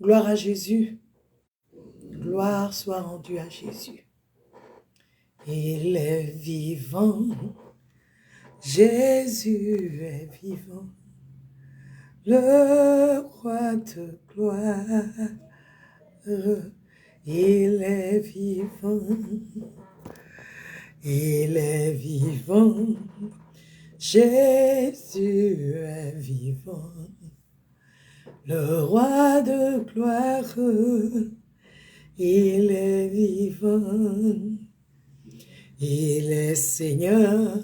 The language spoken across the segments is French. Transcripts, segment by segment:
Gloire à Jésus. Gloire soit rendue à Jésus. Il est vivant. Jésus est vivant. Le roi de gloire. Il est vivant. Il est vivant. Jésus est vivant. Le roi de gloire, il est vivant. Il est Seigneur.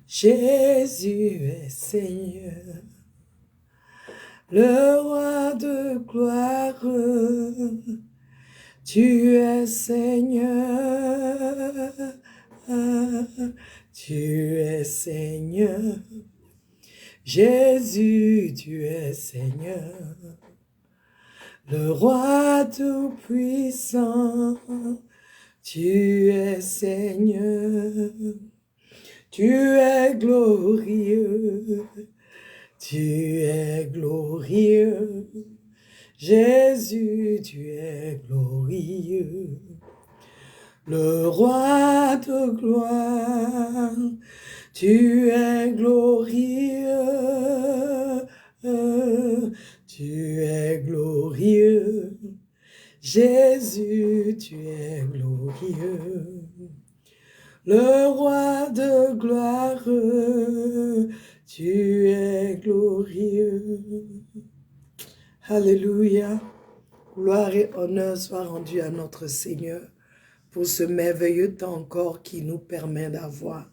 Jésus est Seigneur. Le roi de gloire, tu es Seigneur. Tu es Seigneur. Jésus, tu es Seigneur, le roi tout-puissant, tu es Seigneur, tu es glorieux, tu es glorieux, Jésus, tu es glorieux, le roi de gloire. Tu es glorieux, tu es glorieux, Jésus, tu es glorieux, le roi de gloire, tu es glorieux. Alléluia, gloire et honneur soient rendus à notre Seigneur pour ce merveilleux temps encore qui nous permet d'avoir.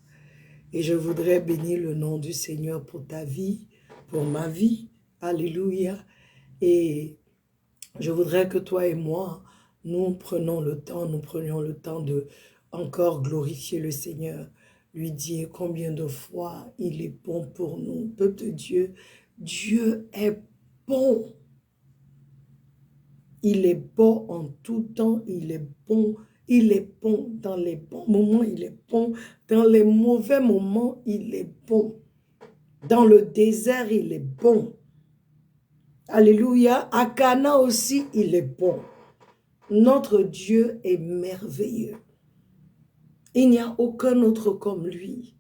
Et je voudrais bénir le nom du Seigneur pour ta vie, pour ma vie. Alléluia. Et je voudrais que toi et moi, nous prenions le temps de encore glorifier le Seigneur. Lui dire combien de fois il est bon pour nous. Peuple de Dieu, Dieu est bon. Il est bon en tout temps, il est bon. Il est bon dans les bons moments, il est bon. Dans les mauvais moments, il est bon. Dans le désert, il est bon. Alléluia. À Cana aussi, il est bon. Notre Dieu est merveilleux. Il n'y a aucun autre comme lui.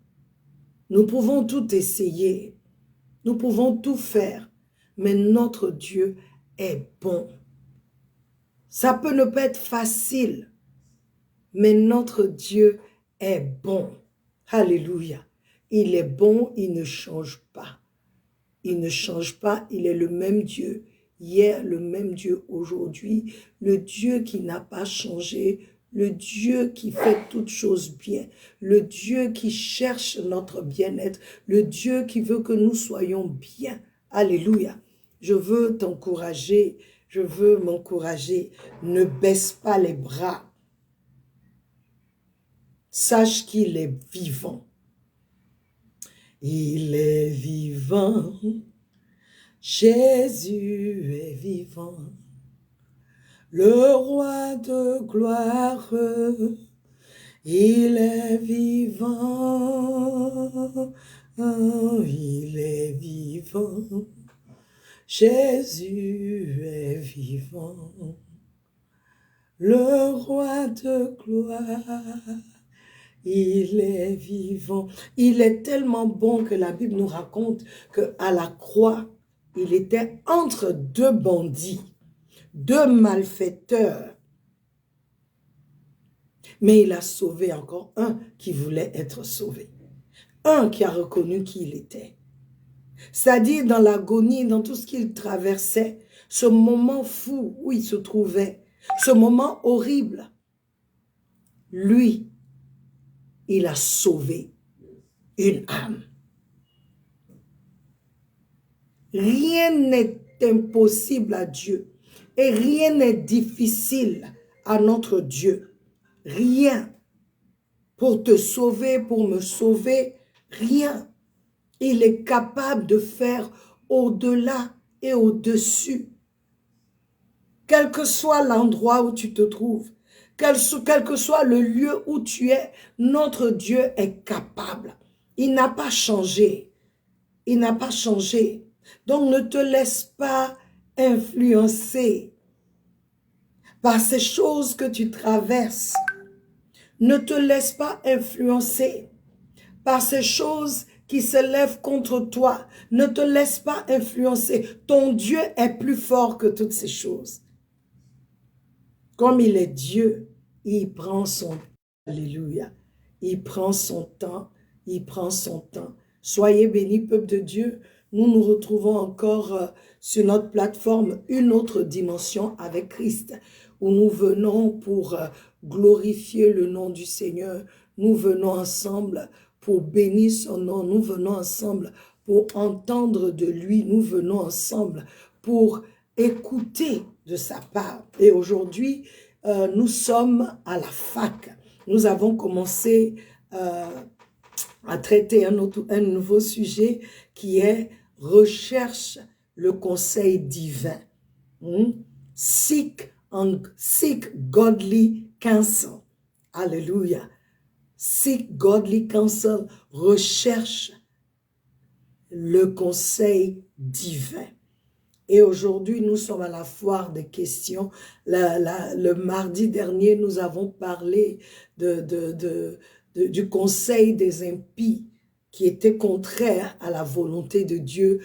Nous pouvons tout essayer. Nous pouvons tout faire. Mais notre Dieu est bon. Ça peut ne pas être facile. Mais notre Dieu est bon. Alléluia. Il est bon, il ne change pas. Il ne change pas, il est le même Dieu. Hier, le même Dieu aujourd'hui. Le Dieu qui n'a pas changé. Le Dieu qui fait toutes choses bien. Le Dieu qui cherche notre bien-être. Le Dieu qui veut que nous soyons bien. Alléluia. Je veux t'encourager. Je veux m'encourager. Ne baisse pas les bras. Sache qu'il est vivant. Il est vivant. Jésus est vivant. Le roi de gloire. Il est vivant. Il est vivant. Jésus est vivant. Le roi de gloire. Il est vivant. Il est tellement bon que la Bible nous raconte qu'à la croix, il était entre deux bandits, deux malfaiteurs. Mais il a sauvé encore un qui voulait être sauvé. Un qui a reconnu qui il était. C'est-à-dire dans l'agonie, dans tout ce qu'il traversait, ce moment fou où il se trouvait, ce moment horrible, lui, il a sauvé une âme. Rien n'est impossible à Dieu et rien n'est difficile à notre Dieu. Rien. Pour te sauver, pour me sauver, rien. Il est capable de faire au-delà et au-dessus. Quel que soit l'endroit où tu te trouves, quel que soit le lieu où tu es, notre Dieu est capable. Il n'a pas changé. Il n'a pas changé. Donc ne te laisse pas influencer par ces choses que tu traverses. Ne te laisse pas influencer par ces choses qui se lèvent contre toi. Ne te laisse pas influencer. Ton Dieu est plus fort que toutes ces choses. Comme il est Dieu, il prend son temps. Alléluia. Il prend son temps. Il prend son temps. Soyez bénis, peuple de Dieu. Nous nous retrouvons encore sur notre plateforme Une autre dimension avec Christ, où nous venons pour glorifier le nom du Seigneur. Nous venons ensemble pour bénir son nom. Nous venons ensemble pour entendre de lui. Nous venons ensemble pour écouter de sa part. Et aujourd'hui, nous sommes à la fac. Nous avons commencé à traiter un nouveau sujet qui est recherche le conseil divin. Seek godly counsel. Alléluia. Seek godly counsel, recherche le conseil divin. Et aujourd'hui, nous sommes à la foire des questions. Le mardi dernier, nous avons parlé du conseil des impies qui était contraire à la volonté de Dieu,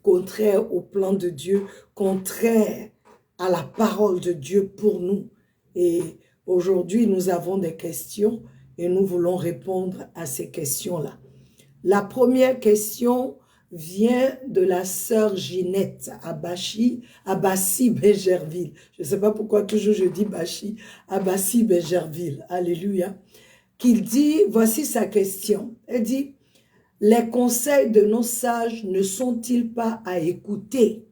contraire au plan de Dieu, contraire à la parole de Dieu pour nous. Et aujourd'hui, nous avons des questions et nous voulons répondre à ces questions-là. La première question vient de la sœur Ginette à Bassi-Bégerville. Je ne sais pas pourquoi toujours je dis à Bassi-Bégerville. Alléluia. Qu'il dit, voici sa question. Elle dit, les conseils de nos sages ne sont-ils pas à écouter?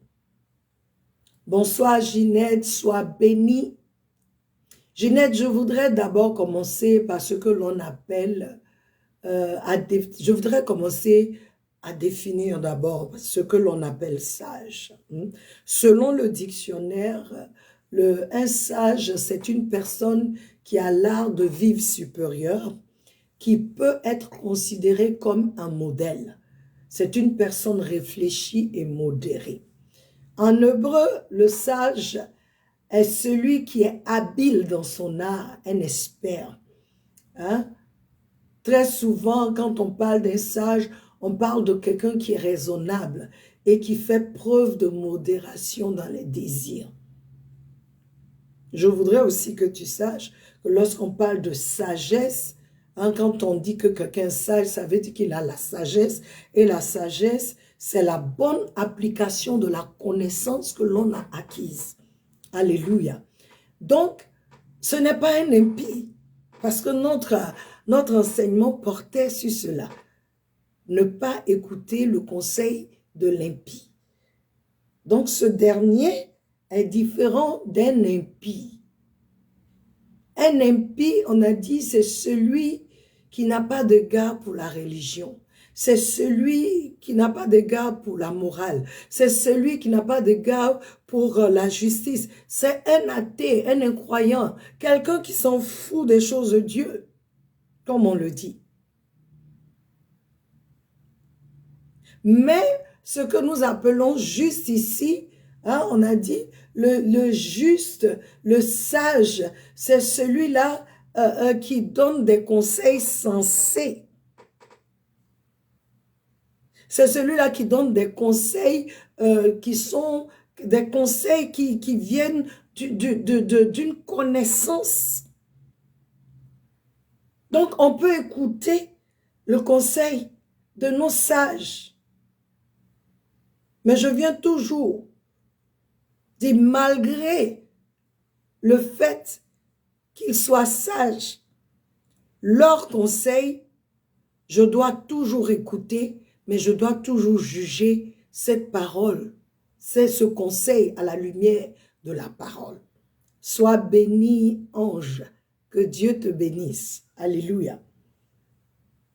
Bonsoir Ginette, sois bénie. Ginette, je voudrais d'abord commencer par ce que l'on appelle, je voudrais commencer à définir d'abord ce que l'on appelle sage. Selon le dictionnaire, un sage, c'est une personne qui a l'art de vivre supérieur, qui peut être considérée comme un modèle. C'est une personne réfléchie et modérée. En hébreu, le sage est celui qui est habile dans son art, un expert. Très souvent, quand on parle d'un sage, on parle de quelqu'un qui est raisonnable et qui fait preuve de modération dans les désirs. Je voudrais aussi que tu saches que lorsqu'on parle de sagesse, quand on dit que quelqu'un est sage, ça veut dire qu'il a la sagesse. Et la sagesse, c'est la bonne application de la connaissance que l'on a acquise. Alléluia. Donc, ce n'est pas un impie, parce que notre enseignement portait sur cela. Ne pas écouter le conseil de l'impie. Donc, ce dernier est différent d'un impie. Un impie, on a dit, c'est celui qui n'a pas de garde pour la religion. C'est celui qui n'a pas de garde pour la morale. C'est celui qui n'a pas de garde pour la justice. C'est un athée, un incroyant, quelqu'un qui s'en fout des choses de Dieu, comme on le dit. Mais ce que nous appelons juste ici, on a dit, le juste, le sage, c'est celui-là qui donne des conseils sensés. C'est celui-là qui donne des conseils qui sont des conseils qui viennent d'une connaissance. Donc, on peut écouter le conseil de nos sages. Mais je viens toujours dire, malgré le fait qu'ils soient sages, leur conseil, je dois toujours écouter, mais je dois toujours juger cette parole, c'est ce conseil à la lumière de la parole. Sois béni, ange, que Dieu te bénisse. Alléluia.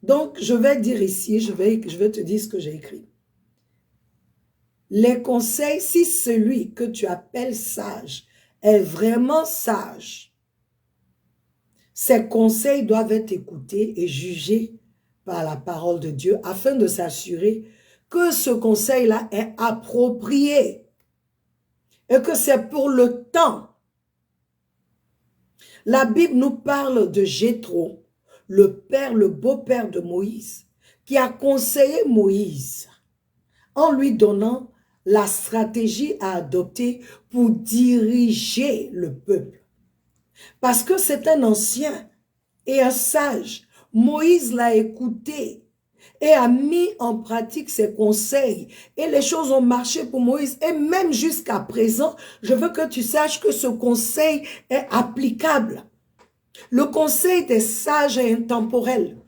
Donc, je vais dire ici, je vais te dire ce que j'ai écrit. Les conseils, si celui que tu appelles sage est vraiment sage, ces conseils doivent être écoutés et jugés par la parole de Dieu afin de s'assurer que ce conseil-là est approprié. et que c'est pour le temps. La Bible nous parle de Jéthro, le beau-père de Moïse, qui a conseillé Moïse en lui donnant la stratégie à adopter pour diriger le peuple. Parce que c'est un ancien et un sage. Moïse l'a écouté et a mis en pratique ses conseils. Et les choses ont marché pour Moïse. Et même jusqu'à présent, je veux que tu saches que ce conseil est applicable. Le conseil des sages est intemporel.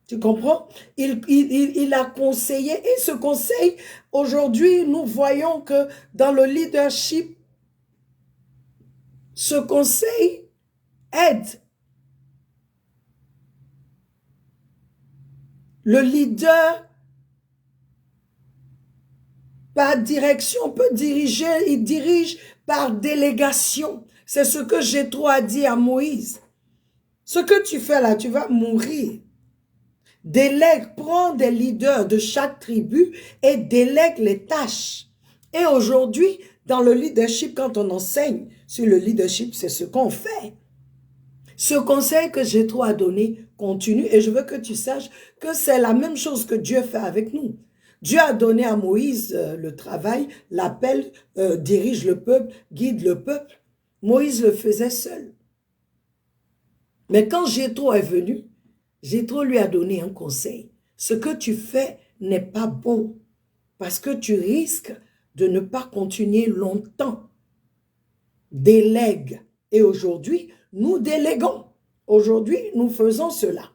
Tu comprends? Il a conseillé. Et ce conseil, aujourd'hui, nous voyons que dans le leadership, ce conseil aide le leader par direction, peut diriger, il dirige par délégation. C'est ce que Jéthro a dit à Moïse. Ce que tu fais là, tu vas mourir. Délègue, prends des leaders de chaque tribu et délègue les tâches. Et aujourd'hui, dans le leadership, quand on enseigne sur le leadership, c'est ce qu'on fait. Ce conseil que Jéthro a donné continue et je veux que tu saches que c'est la même chose que Dieu fait avec nous. Dieu a donné à Moïse le travail, l'appel, dirige le peuple, guide le peuple. Moïse le faisait seul. Mais quand Jéthro est venu, Jéthro lui a donné un conseil. Ce que tu fais n'est pas bon parce que tu risques de ne pas continuer longtemps. Délègue. Et aujourd'hui, nous déléguons. Aujourd'hui, nous faisons cela.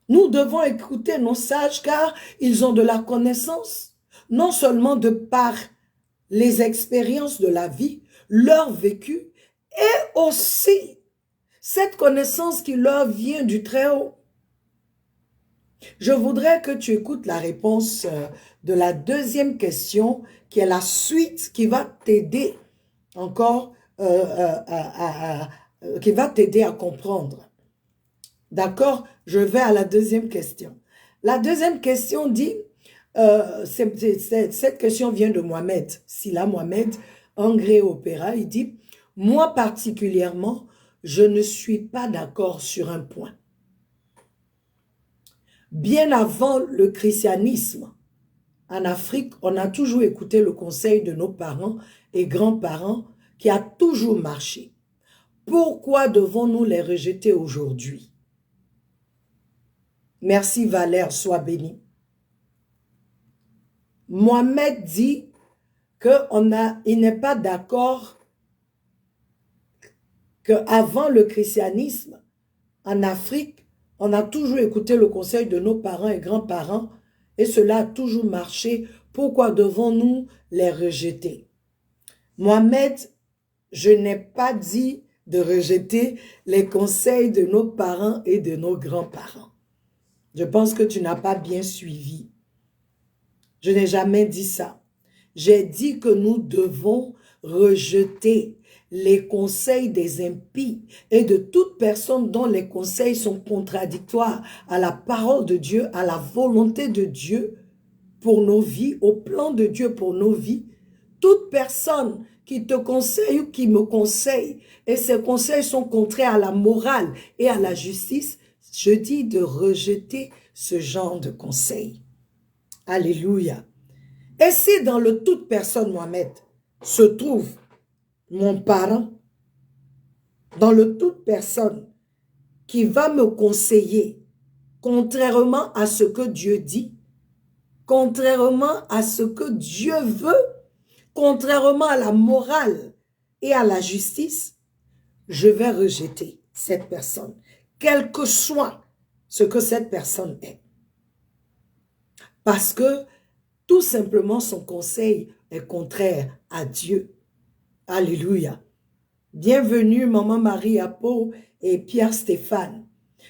Nous devons écouter nos sages car ils ont de la connaissance, non seulement de par les expériences de la vie, leur vécu, et aussi cette connaissance qui leur vient du Très-Haut. Je voudrais que tu écoutes la réponse de la deuxième question, qui est la suite, qui va t'aider encore, qui va t'aider à comprendre. D'accord? Je vais à la deuxième question. La deuxième question dit, cette question vient de Mohamed, Silla Mohamed, Angré Opéra, il dit, « Moi particulièrement, je ne suis pas d'accord sur un point. Bien avant le christianisme, en Afrique, on a toujours écouté le conseil de nos parents et grands-parents qui a toujours marché. Pourquoi devons-nous les rejeter aujourd'hui? » Merci Valère, sois béni. Mohamed dit qu'il n'est pas d'accord qu'avant le christianisme, en Afrique, on a toujours écouté le conseil de nos parents et grands-parents et cela a toujours marché. Pourquoi devons-nous les rejeter? Mohamed, je n'ai pas dit de rejeter les conseils de nos parents et de nos grands-parents. Je pense que tu n'as pas bien suivi. Je n'ai jamais dit ça. J'ai dit que nous devons rejeter les conseils des impies et de toute personne dont les conseils sont contradictoires à la parole de Dieu, à la volonté de Dieu pour nos vies, au plan de Dieu pour nos vies. Toute personne qui te conseille ou qui me conseille et ces conseils sont contraires à la morale et à la justice, je dis de rejeter ce genre de conseils. Alléluia. Et si dans le toute personne, Mohamed, se trouve mon parent, dans le toute personne qui va me conseiller, contrairement à ce que Dieu dit, contrairement à ce que Dieu veut, contrairement à la morale et à la justice, je vais rejeter cette personne, quel que soit ce que cette personne est. Parce que tout simplement son conseil est contraire à Dieu. Alléluia. Bienvenue Maman Marie Apo et Pierre Stéphane.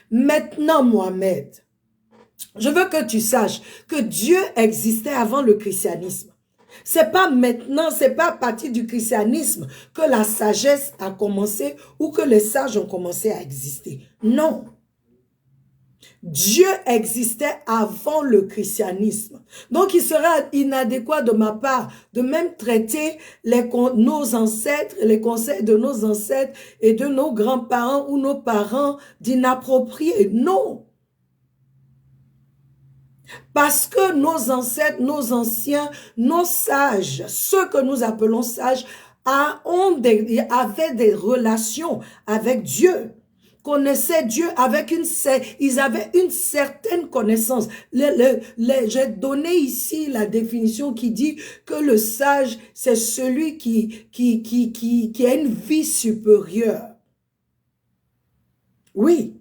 Maintenant Mohamed, je veux que tu saches que Dieu existait avant le christianisme. C'est pas maintenant, c'est pas à partir du christianisme que la sagesse a commencé ou que les sages ont commencé à exister. Non. Dieu existait avant le christianisme. Donc, il sera inadéquat de ma part de même traiter nos ancêtres, les conseils de nos ancêtres et de nos grands-parents ou nos parents d'inappropriés. Non. Parce que nos ancêtres, nos anciens, nos sages, ceux que nous appelons sages, avaient des relations avec Dieu, connaissaient Dieu ils avaient une certaine connaissance. J'ai donné ici la définition qui dit que le sage, c'est celui qui a une vie supérieure. Oui.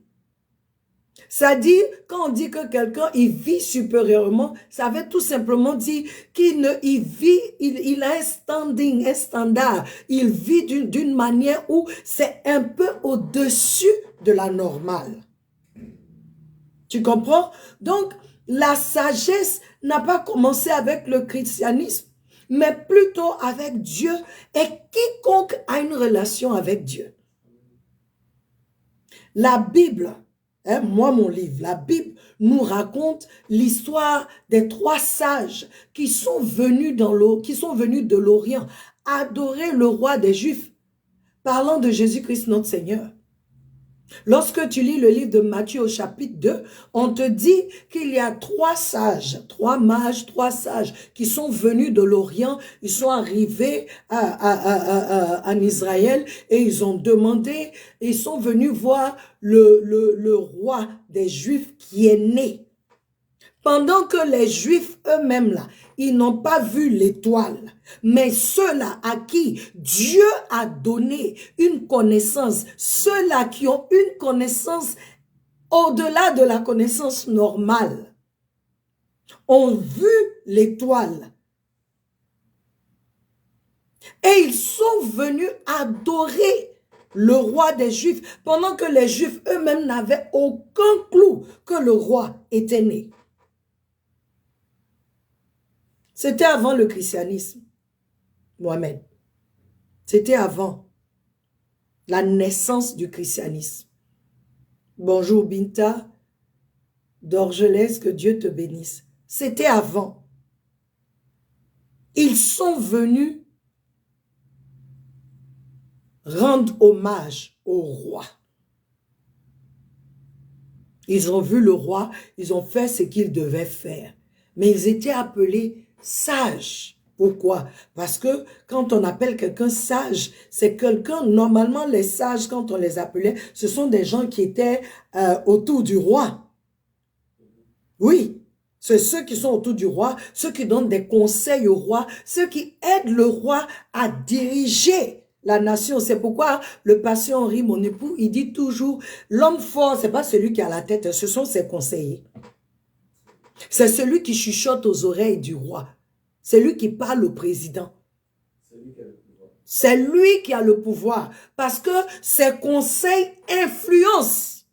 Ça dit, quand on dit que quelqu'un, il vit supérieurement, ça veut tout simplement dire qu'il il a un standing, un standard. Il vit d'une manière où c'est un peu au-dessus de la normale. Tu comprends? Donc, la sagesse n'a pas commencé avec le christianisme, mais plutôt avec Dieu, et quiconque a une relation avec Dieu. La Bible, moi, mon livre, la Bible nous raconte l'histoire des 3 sages qui sont venus de l'Orient adorer le roi des Juifs, parlant de Jésus-Christ notre Seigneur. Lorsque tu lis le livre de Matthieu au chapitre 2, on te dit qu'il y a 3 sages, 3 mages, 3 sages qui sont venus de l'Orient. Ils sont arrivés en Israël et ils ont demandé, ils sont venus voir le roi des Juifs qui est né. Pendant que les Juifs eux-mêmes là, ils n'ont pas vu l'étoile, mais ceux-là à qui Dieu a donné une connaissance, ceux-là qui ont une connaissance au-delà de la connaissance normale, ont vu l'étoile. Et ils sont venus adorer le roi des Juifs, pendant que les Juifs eux-mêmes n'avaient aucun clou que le roi était né. C'était avant le christianisme, Mohamed. C'était avant la naissance du christianisme. Bonjour Binta, d'Orgelès, que Dieu te bénisse. C'était avant. Ils sont venus rendre hommage au roi. Ils ont vu le roi, ils ont fait ce qu'ils devaient faire. Mais ils étaient appelés sages. Pourquoi? Parce que quand on appelle quelqu'un sage, c'est quelqu'un, normalement les sages, quand on les appelait, ce sont des gens qui étaient autour du roi. Oui, c'est ceux qui sont autour du roi, ceux qui donnent des conseils au roi, ceux qui aident le roi à diriger la nation. C'est pourquoi le patient Henri, mon époux, il dit toujours, l'homme fort, c'est pas celui qui a la tête, ce sont ses conseillers. C'est celui qui chuchote aux oreilles du roi. C'est lui qui parle au président. C'est lui qui a le pouvoir. Parce que ses conseils influencent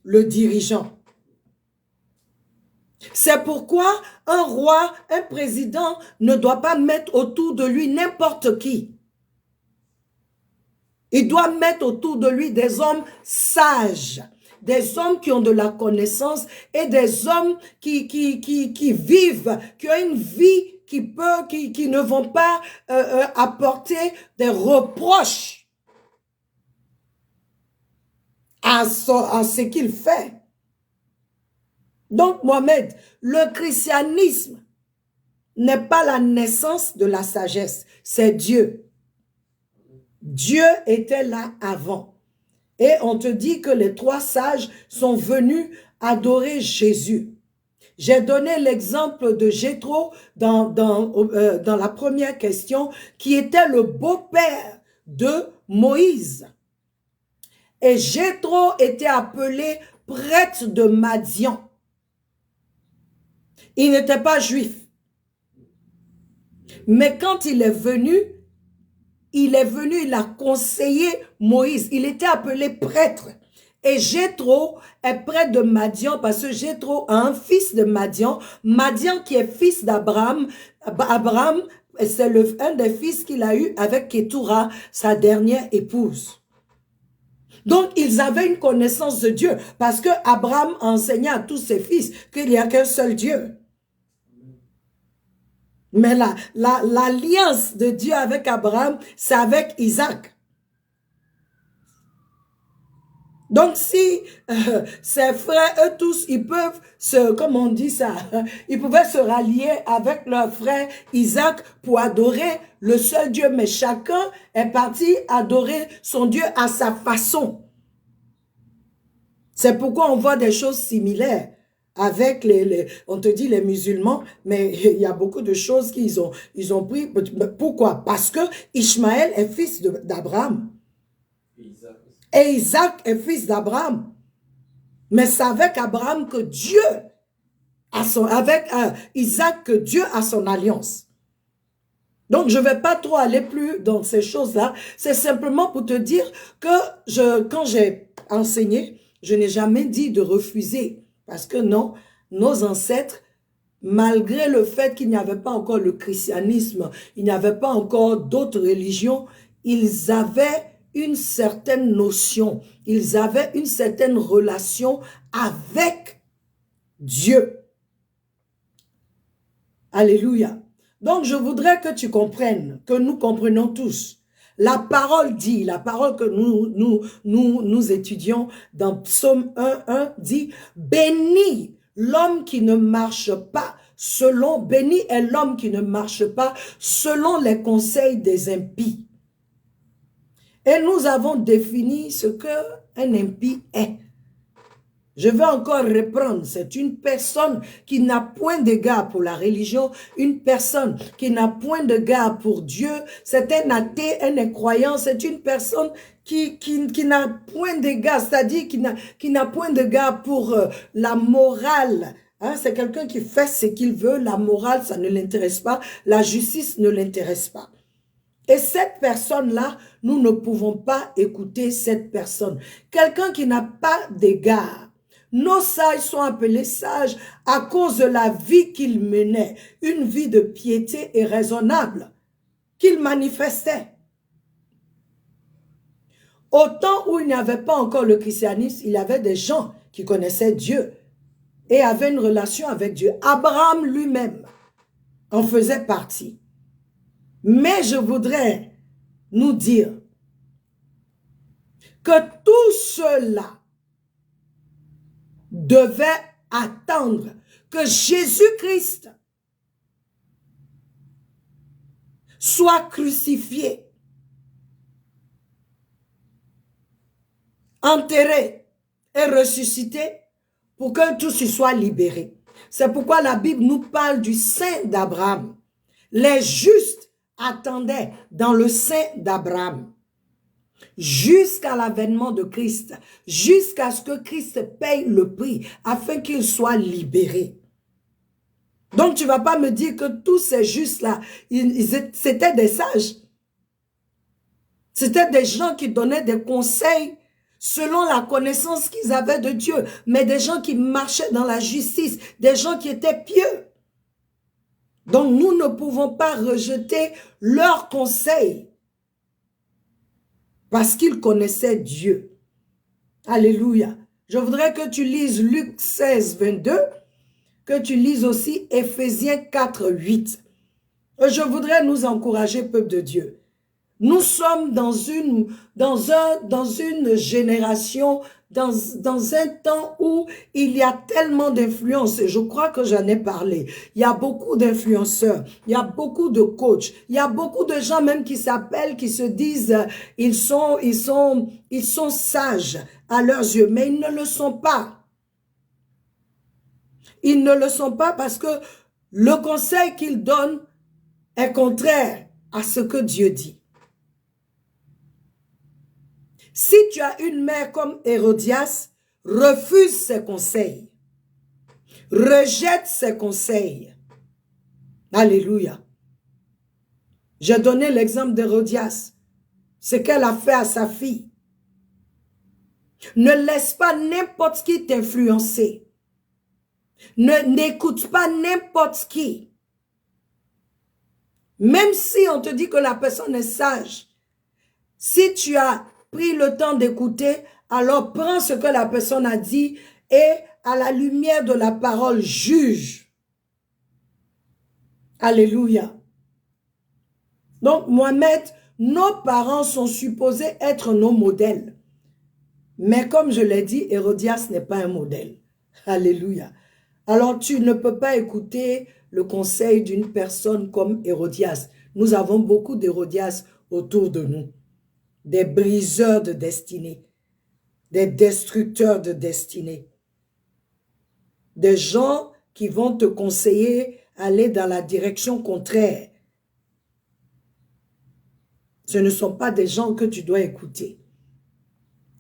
le dirigeant. C'est pourquoi un roi, un président ne doit pas mettre autour de lui n'importe qui. Il doit mettre autour de lui des hommes sages, des hommes qui ont de la connaissance et des hommes qui vivent, qui ont une vie qui ne vont pas apporter des reproches à ce qu'il fait. Donc, Mohamed, le christianisme n'est pas la naissance de la sagesse, c'est Dieu. Dieu était là avant. Et on te dit que les 3 sages sont venus adorer Jésus. J'ai donné l'exemple de Jéthro dans la première question, qui était le beau-père de Moïse. Et Jéthro était appelé prêtre de Madian. Il n'était pas juif. Mais quand il est venu, il a conseillé Moïse. Il était appelé prêtre. Et Jéthro est prêtre de Madian parce que Jéthro a un fils de Madian. Madian qui est fils d'Abraham. Abraham, c'est un des fils qu'il a eu avec Ketura, sa dernière épouse. Donc, ils avaient une connaissance de Dieu parce que Abraham enseignait à tous ses fils qu'il n'y a qu'un seul Dieu. Mais l'alliance de Dieu avec Abraham, c'est avec Isaac. Donc, si ses frères, eux tous, ils peuvent comment on dit ça, ils pouvaient se rallier avec leur frère Isaac pour adorer le seul Dieu, mais chacun est parti adorer son Dieu à sa façon. C'est pourquoi on voit des choses similaires avec on te dit les musulmans, mais il y a beaucoup de choses qu'ils ont pris. Pourquoi? Parce que Ishmaël est fils d'Abraham. Et Isaac est fils d'Abraham. Mais c'est avec Abraham que Dieu avec Isaac que Dieu a son alliance. Donc, je ne vais pas trop aller plus dans ces choses-là. C'est simplement pour te dire que quand j'ai enseigné, je n'ai jamais dit de refuser. Parce que non, nos ancêtres, malgré le fait qu'il n'y avait pas encore le christianisme, il n'y avait pas encore d'autres religions, ils avaient une certaine notion, ils avaient une certaine relation avec Dieu. Alléluia. Donc, je voudrais que tu comprennes, que nous comprenons tous. La parole dit, la parole que nous étudions dans Psaume 1:1 dit, béni l'homme qui ne marche pas selon, béni est l'homme qui ne marche pas selon les conseils des impies. Et nous avons défini ce qu'un impie est. Je vais encore reprendre, c'est une personne qui n'a point d'égard pour la religion, une personne qui n'a point d'égard pour Dieu, c'est un athée, un incroyant, c'est une personne qui n'a point d'égard, c'est-à-dire qui n'a point d'égard pour la morale. Hein, c'est quelqu'un qui fait ce qu'il veut, la morale, ça ne l'intéresse pas, la justice ne l'intéresse pas. Et cette personne-là, nous ne pouvons pas écouter cette personne. Quelqu'un qui n'a pas d'égard. Nos sages sont appelés sages à cause de la vie qu'ils menaient, une vie de piété et raisonnable qu'ils manifestaient. Au temps où il n'y avait pas encore le christianisme, il y avait des gens qui connaissaient Dieu et avaient une relation avec Dieu. Abraham lui-même en faisait partie. Mais je voudrais nous dire que tout cela devait attendre que Jésus-Christ soit crucifié, enterré et ressuscité pour que tous y soient libérés. C'est pourquoi la Bible nous parle du sein d'Abraham. Les justes attendaient dans le sein d'Abraham jusqu'à l'avènement de Christ, jusqu'à ce que Christ paye le prix afin qu'il soit libéré. Donc tu ne vas pas me dire que tous ces justes-là, c'était des sages. C'était des gens qui donnaient des conseils selon la connaissance qu'ils avaient de Dieu, mais des gens qui marchaient dans la justice, des gens qui étaient pieux. Donc nous ne pouvons pas rejeter leurs conseils parce qu'ils connaissaient Dieu. Alléluia. Je voudrais que tu lises Luc 16:22, que tu lises aussi Éphésiens 4:8. Je voudrais nous encourager, peuple de Dieu. Nous sommes dans une génération, dans un temps où il y a tellement d'influences. Je crois que j'en ai parlé. Il y a beaucoup d'influenceurs, il y a beaucoup de coachs, il y a beaucoup de gens même qui s'appellent, qui se disent, ils sont sages à leurs yeux, mais ils ne le sont pas. Ils ne le sont pas parce que le conseil qu'ils donnent est contraire à ce que Dieu dit. Si tu as une mère comme Hérodias, refuse ses conseils. Rejette ses conseils. Alléluia. J'ai donné l'exemple d'Hérodias. Ce qu'elle a fait à sa fille. Ne laisse pas n'importe qui t'influencer. N'écoute pas n'importe qui. Même si on te dit que la personne est sage. Si tu as pris le temps d'écouter, alors prends ce que la personne a dit et à la lumière de la parole, juge. Alléluia. Donc, Mohamed, nos parents sont supposés être nos modèles. Mais comme je l'ai dit, Hérodias n'est pas un modèle. Alléluia. Alors, tu ne peux pas écouter le conseil d'une personne comme Hérodias. Nous avons beaucoup d'Hérodias autour de nous. Des briseurs de destinée. Des destructeurs de destinée. Des gens qui vont te conseiller aller dans la direction contraire. Ce ne sont pas des gens que tu dois écouter.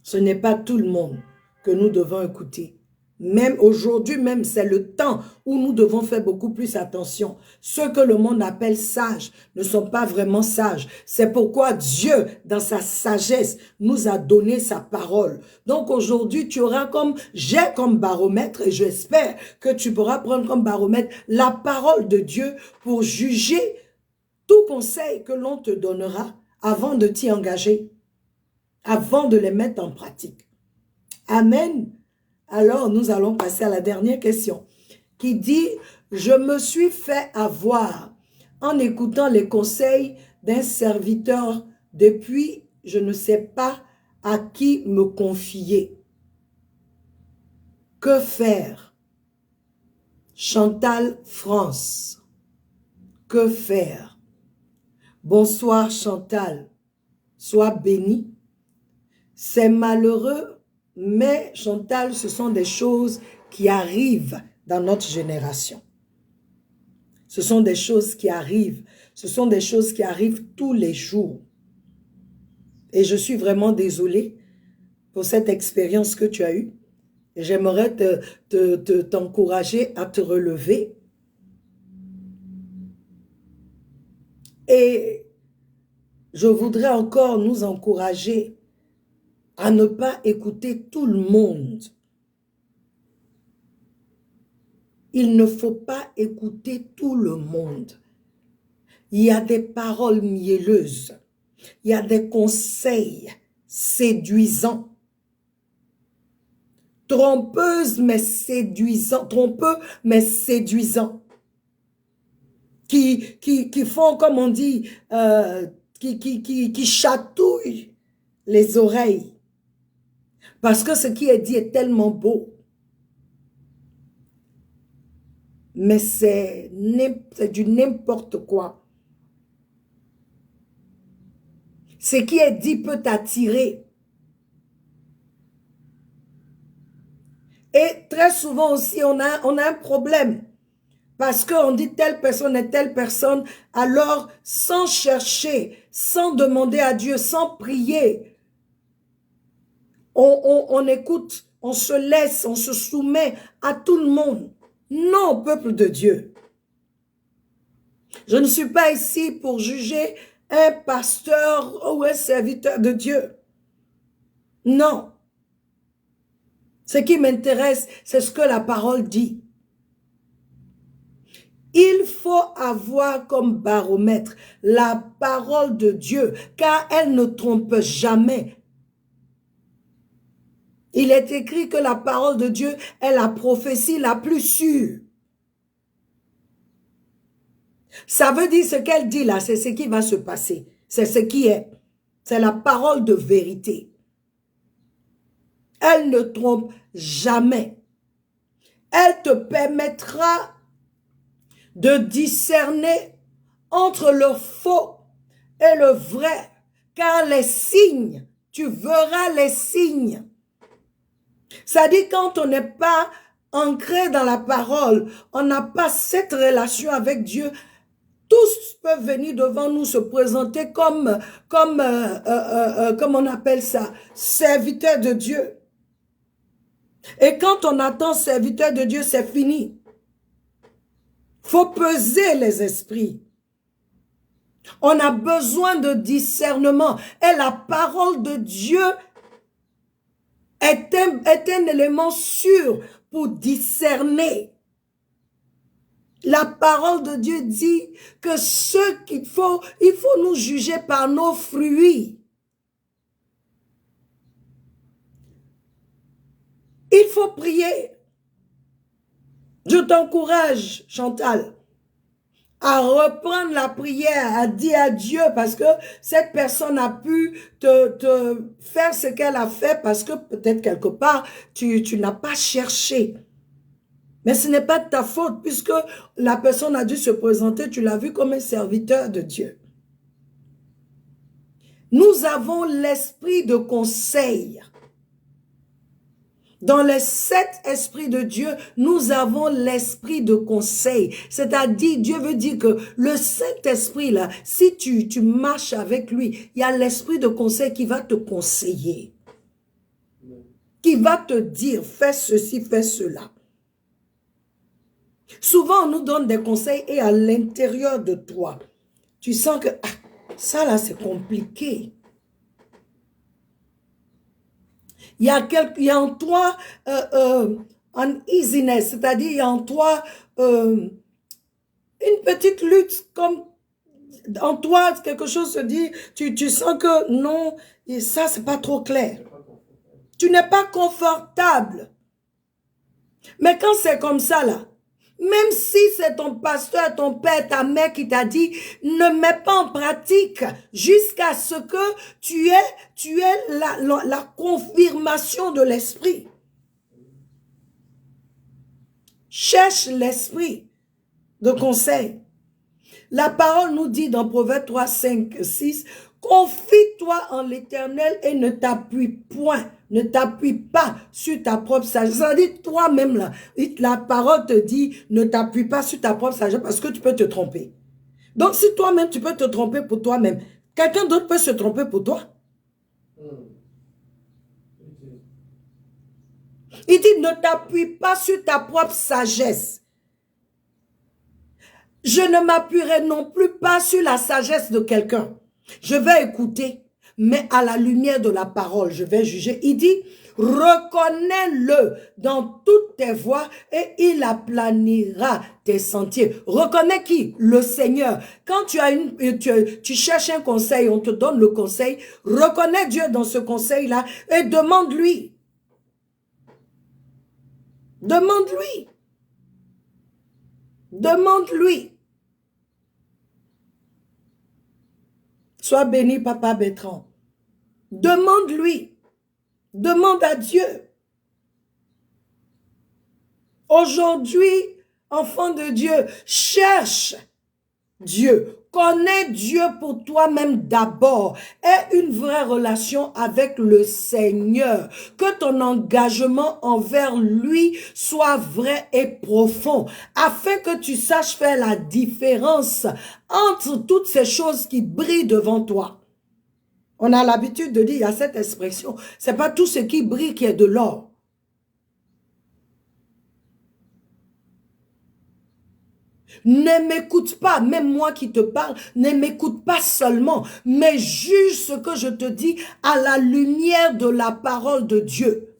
Ce n'est pas tout le monde que nous devons écouter. Même aujourd'hui, même c'est le temps où nous devons faire beaucoup plus attention. Ceux que le monde appelle sages ne sont pas vraiment sages. C'est pourquoi Dieu, dans sa sagesse, nous a donné sa parole. Donc aujourd'hui, tu auras j'ai comme baromètre, et j'espère que tu pourras prendre comme baromètre la parole de Dieu pour juger tout conseil que l'on te donnera avant de t'y engager, avant de les mettre en pratique. Amen. Alors, nous allons passer à la dernière question qui dit « Je me suis fait avoir en écoutant les conseils d'un serviteur depuis je ne sais pas à qui me confier. Que faire? » Chantal France. Que faire? Bonsoir Chantal. Sois bénie. C'est malheureux. Mais Chantal, ce sont des choses qui arrivent dans notre génération. Ce sont des choses qui arrivent. Ce sont des choses qui arrivent tous les jours. Et je suis vraiment désolée pour cette expérience que tu as eue. J'aimerais t'encourager à te relever. Et je voudrais encore nous encourager à ne pas écouter tout le monde. Il ne faut pas écouter tout le monde. Il y a des paroles mielleuses. Il y a des conseils séduisants. Trompeuses mais séduisants. Trompeux mais séduisants. Qui font, comme on dit, qui chatouillent les oreilles. Parce que ce qui est dit est tellement beau. Mais c'est du n'importe quoi. Ce qui est dit peut t'attirer. Et très souvent aussi, on a un problème. Parce qu'on dit telle personne et telle personne, alors sans chercher, sans demander à Dieu, sans prier, on écoute, on se laisse, on se soumet à tout le monde. Non, peuple de Dieu. Je ne suis pas ici pour juger un pasteur ou un serviteur de Dieu. Non. Ce qui m'intéresse, c'est ce que la parole dit. Il faut avoir comme baromètre la parole de Dieu, car elle ne trompe jamais. Il est écrit que la parole de Dieu est la prophétie la plus sûre. Ça veut dire ce qu'elle dit là, c'est ce qui va se passer. C'est ce qui est. C'est la parole de vérité. Elle ne trompe jamais. Elle te permettra de discerner entre le faux et le vrai. Car les signes, tu verras les signes. Ça dit quand on n'est pas ancré dans la parole, on n'a pas cette relation avec Dieu, tous peuvent venir devant nous se présenter comme on appelle ça, serviteurs de Dieu. Et quand on attend serviteur de Dieu, c'est fini. Faut peser les esprits. On a besoin de discernement. Et la parole de Dieu est un élément sûr pour discerner. La parole de Dieu dit que il faut nous juger par nos fruits. Il faut prier. Je t'encourage, Chantal, à reprendre la prière, à dire à Dieu, parce que cette personne a pu te faire ce qu'elle a fait, parce que peut-être quelque part, tu n'as pas cherché. Mais ce n'est pas de ta faute, puisque la personne a dû se présenter, tu l'as vu comme un serviteur de Dieu. Nous avons l'esprit de conseil. Dans les 7 esprits de Dieu, nous avons l'esprit de conseil. C'est-à-dire, Dieu veut dire que le Saint-Esprit, là, si tu marches avec lui, il y a l'esprit de conseil qui va te conseiller. Qui va te dire, fais ceci, fais cela. Souvent, on nous donne des conseils et à l'intérieur de toi, tu sens que ça là, c'est compliqué. Il y a en toi un easiness, c'est-à-dire il y a en toi une petite lutte, comme en toi quelque chose se dit, tu sens que non, et ça c'est pas trop clair. Tu n'es pas confortable. Mais quand c'est comme ça là, même si c'est ton pasteur, ton père, ta mère qui t'a dit, ne mets pas en pratique jusqu'à ce que tu aies la confirmation de l'esprit. Cherche l'esprit de conseil. La parole nous dit dans Proverbes 3, 5, 6, confie-toi en l'Éternel et ne t'appuie point. Ne t'appuie pas sur ta propre sagesse. Ça dit toi-même là. La parole te dit ne t'appuie pas sur ta propre sagesse parce que tu peux te tromper. Donc si toi-même tu peux te tromper pour toi-même, quelqu'un d'autre peut se tromper pour toi. Il dit ne t'appuie pas sur ta propre sagesse. Je ne m'appuierai non plus pas sur la sagesse de quelqu'un. Je vais écouter, mais à la lumière de la parole, je vais juger. Il dit, reconnais-le dans toutes tes voies et il aplanira tes sentiers. Reconnais qui? Le Seigneur. Quand tu cherches un conseil, on te donne le conseil, reconnais Dieu dans ce conseil-là et demande-lui. Demande-lui. Demande-lui. Sois béni, Papa Bertrand. Demande-lui. Demande à Dieu. Aujourd'hui, enfant de Dieu, cherche Dieu. Connais Dieu pour toi-même d'abord. Aie une vraie relation avec le Seigneur. Que ton engagement envers lui soit vrai et profond. Afin que tu saches faire la différence entre toutes ces choses qui brillent devant toi. On a l'habitude de dire, il y a cette expression, c'est pas tout ce qui brille qui est de l'or. Ne m'écoute pas, même moi qui te parle, ne m'écoute pas seulement, mais juge ce que je te dis à la lumière de la parole de Dieu.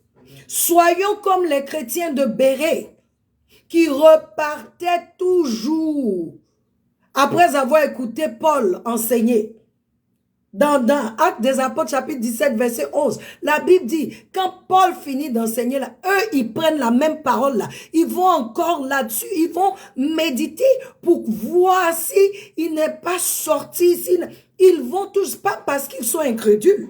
Soyons comme les chrétiens de Bérée, qui repartaient toujours, après avoir écouté Paul enseigner. Dans Actes des Apôtres, chapitre 17, verset 11, la Bible dit, quand Paul finit d'enseigner, là, eux, ils prennent la même parole là. Ils vont encore là-dessus, ils vont méditer pour voir si il n'est pas sorti. Ils vont tous, pas parce qu'ils sont incrédules.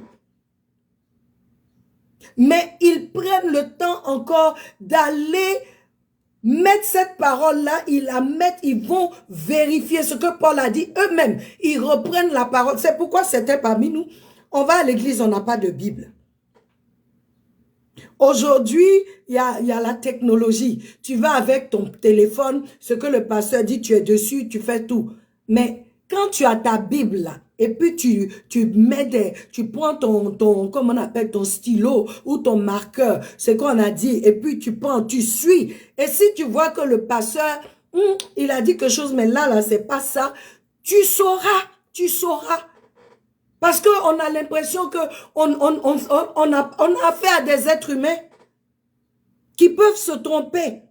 Mais ils prennent le temps encore d'aller mettre cette parole-là, ils la mettent, ils vont vérifier ce que Paul a dit eux-mêmes. Ils reprennent la parole. C'est pourquoi c'était parmi nous. On va à l'église, on n'a pas de Bible. Aujourd'hui, il y a la technologie. Tu vas avec ton téléphone, ce que le pasteur dit, tu es dessus, tu fais tout. Mais quand tu as ta Bible là, et puis tu prends comment on appelle, ton stylo ou ton marqueur, ce qu'on a dit, et puis tu prends, tu suis. Et si tu vois que le pasteur, il a dit quelque chose, mais là, c'est pas ça, tu sauras. Parce qu'on a l'impression qu'on a affaire à des êtres humains qui peuvent se tromper.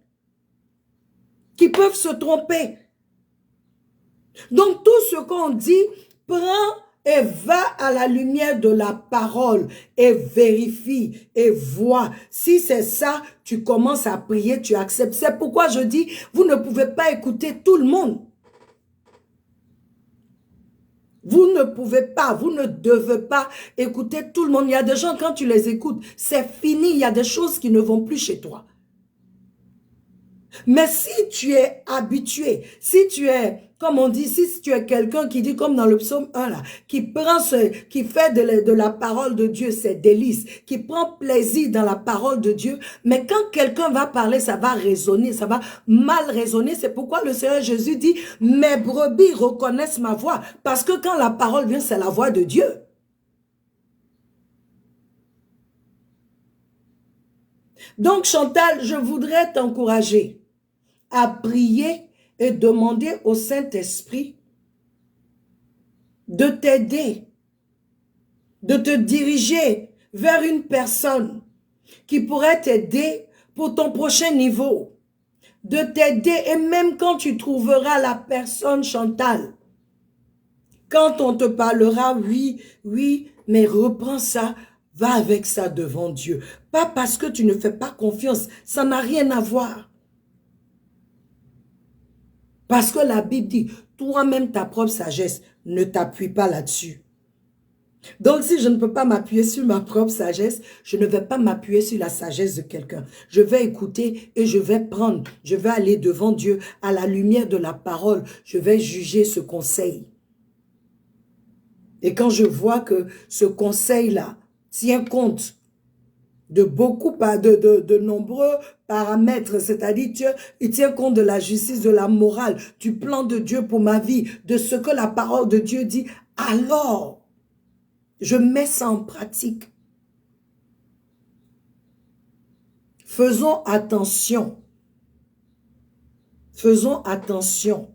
Donc, tout ce qu'on dit, prends et va à la lumière de la parole et vérifie et vois. Si c'est ça, tu commences à prier, tu acceptes. C'est pourquoi je dis, vous ne pouvez pas écouter tout le monde. Vous ne pouvez pas, vous ne devez pas écouter tout le monde. Il y a des gens, quand tu les écoutes, c'est fini. Il y a des choses qui ne vont plus chez toi. Mais si tu es habitué, si tu es, comme on dit, si tu es quelqu'un qui dit, comme dans le psaume 1 là, qui prend qui fait de la parole de Dieu ses délices, qui prend plaisir dans la parole de Dieu, mais quand quelqu'un va parler, ça va résonner, ça va mal résonner. C'est pourquoi le Seigneur Jésus dit, mes brebis reconnaissent ma voix, parce que quand la parole vient, c'est la voix de Dieu. Donc Chantal, je voudrais t'encourager à prier et demander au Saint-Esprit de t'aider, de te diriger vers une personne qui pourrait t'aider pour ton prochain niveau, de t'aider, et même quand tu trouveras la personne, Chantal, quand on te parlera, oui, oui, mais reprends ça, va avec ça devant Dieu. Pas parce que tu ne fais pas confiance, ça n'a rien à voir. Parce que la Bible dit, toi-même ta propre sagesse, ne t'appuie pas là-dessus. Donc si je ne peux pas m'appuyer sur ma propre sagesse, je ne vais pas m'appuyer sur la sagesse de quelqu'un. Je vais écouter et je vais prendre, je vais aller devant Dieu à la lumière de la parole. Je vais juger ce conseil. Et quand je vois que ce conseil-là tient compte de beaucoup, de nombreux paramètres, c'est-à-dire il tient compte de la justice, de la morale, du plan de Dieu pour ma vie, de ce que la parole de Dieu dit, alors je mets ça en pratique. Faisons attention. Faisons attention.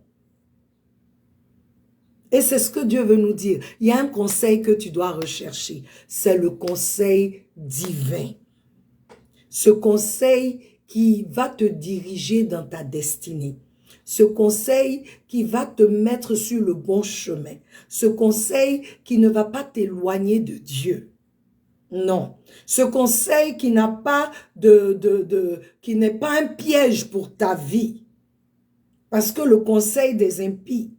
Et c'est ce que Dieu veut nous dire. Il y a un conseil que tu dois rechercher. C'est le conseil divin. Ce conseil qui va te diriger dans ta destinée. Ce conseil qui va te mettre sur le bon chemin. Ce conseil qui ne va pas t'éloigner de Dieu. Non. Ce conseil qui n'a pas qui n'est pas un piège pour ta vie. Parce que le conseil des impies,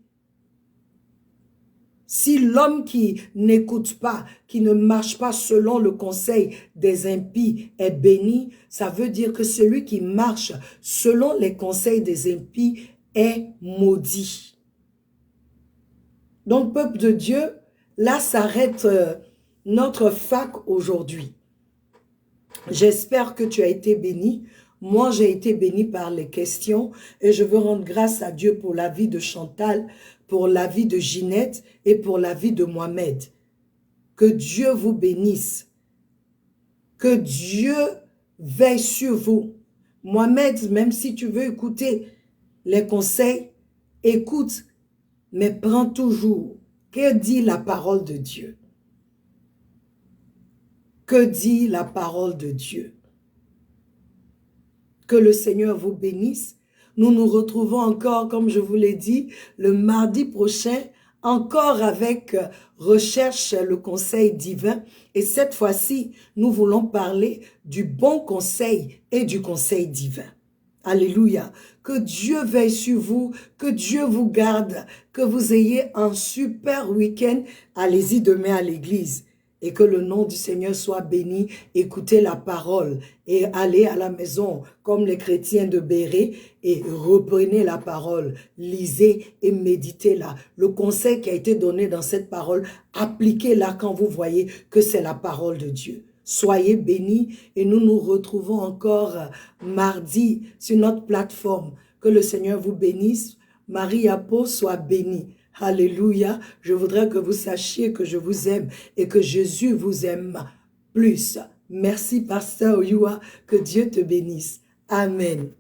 si l'homme qui n'écoute pas, qui ne marche pas selon le conseil des impies est béni, ça veut dire que celui qui marche selon les conseils des impies est maudit. Donc, peuple de Dieu, là s'arrête notre fac aujourd'hui. J'espère que tu as été béni. Moi, j'ai été béni par les questions et je veux rendre grâce à Dieu pour la vie de Chantal, pour la vie de Ginette et pour la vie de Mohamed. Que Dieu vous bénisse. Que Dieu veille sur vous. Mohamed, même si tu veux écouter les conseils, écoute, mais prends toujours. Que dit la parole de Dieu? Que dit la parole de Dieu? Que le Seigneur vous bénisse. Nous nous retrouvons encore, comme je vous l'ai dit, le mardi prochain, encore avec recherche le conseil divin. Et cette fois-ci, nous voulons parler du bon conseil et du conseil divin. Alléluia. Que Dieu veille sur vous, que Dieu vous garde, que vous ayez un super week-end. Allez-y demain à l'église. Et que le nom du Seigneur soit béni. Écoutez la parole et allez à la maison comme les chrétiens de Béret et reprenez la parole. Lisez et méditez-la. Le conseil qui a été donné dans cette parole, appliquez-la quand vous voyez que c'est la parole de Dieu. Soyez bénis et nous nous retrouvons encore mardi sur notre plateforme. Que le Seigneur vous bénisse. Marie Apo soit bénie. Alléluia. Je voudrais que vous sachiez que je vous aime et que Jésus vous aime plus. Merci, Pasteur Oyua. Que Dieu te bénisse. Amen.